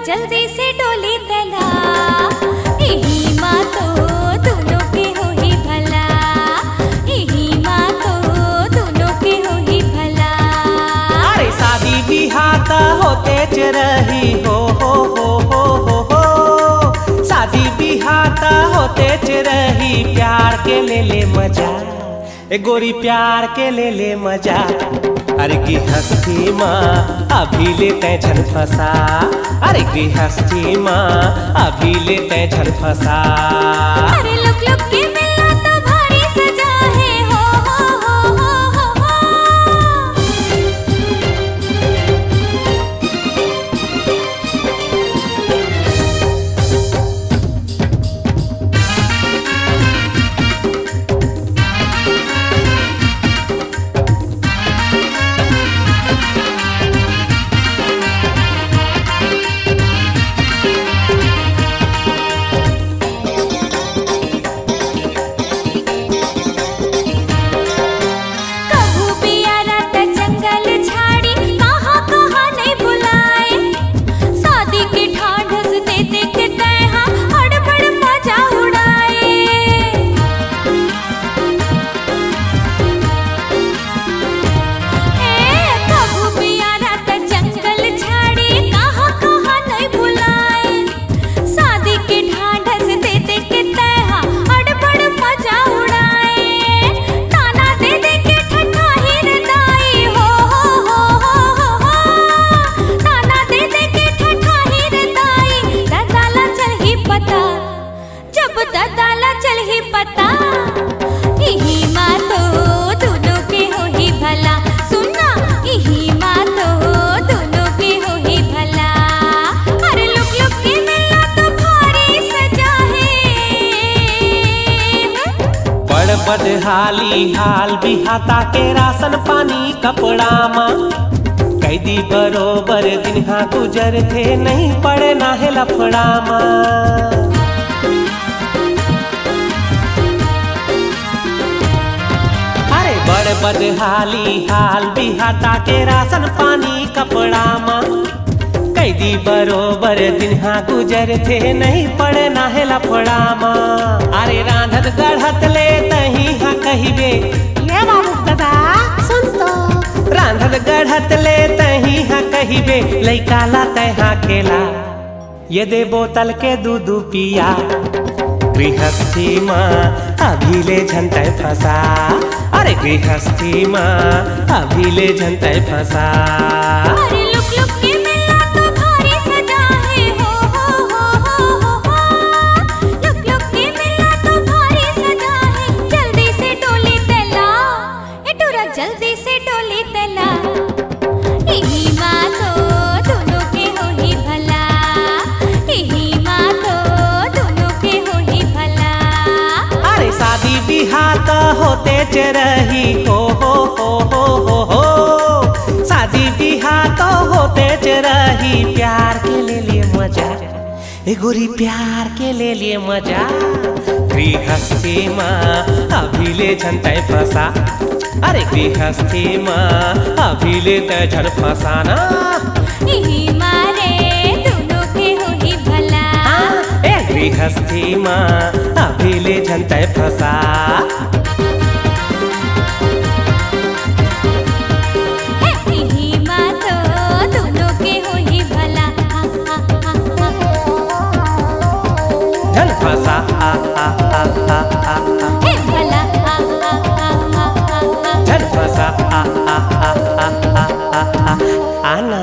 जल्दी से डोली तला, यही माँ तो दोनों के हो ही भला, यही माँ तो दोनों के हो ही भला। अरे शादी बिहार त होते च रही हो, शादी बिहार त होते च रही। प्यार के ले मजा, ए गोरी प्यार के ले मजा। अरे गृहस्थी माँ अभी लेते झन फसा, अरे गृहस्थी माँ अभी लेते झन फसा। अरे लुक लुक के मिलना तो भारी सजा है हो। बदहाली हाल बिहाता के राशन पानी कपड़ा माँ, कैदी बरोबर दिन हाँ गुजर थे नहीं पड़े ना है लफड़ा माँ। अरे बड़ बदहाली हाल बिहाता के राशन पानी कपड़ा माँ, कैदी बरोबर दिन हाँ गुजर थे नहीं पड़े ना है लफड़ा माँ। अरे रांधत गढ़त ले तही हाँ कहिबे, ले बाबू दादा सुन तो। रांधत गढ़त ले तही हाँ कहिबे, लइका ला तहा केला ये दे बोतल के दूध पिया। गृहस्थी माँ अभी ले झनते फंसा, अरे गृहस्थी माँ अभी ले झनते फंसा। अरे लुक लुक के मिलना तो भारी सजा है हो। लुक लुक के मिलना तो भारी सजा है, जल्दी से डोली तला, ए टूरा जल्दी से डोली तला। यही माँ तो दोनों के हो ही भला, यही माँ तो दोनों के हो ही भला। अरे शादी बिहार त होते च रही हो, शादी बिहार तो होते च रही। प्यार के ले मजा, ए गोरी प्यार के ले मजा। गृहस्थी माँ अभी ले झनते फंसा, अरे गृहस्थी माँ अभी ले झन फसाना। यही मारे दोनों के हो ही भला, ए गृहस्थी माँ अभी ले झनते फंसा। यही माँ तो दोनों के हो ही भला, झन फंसा हे भला झन फंसा आना।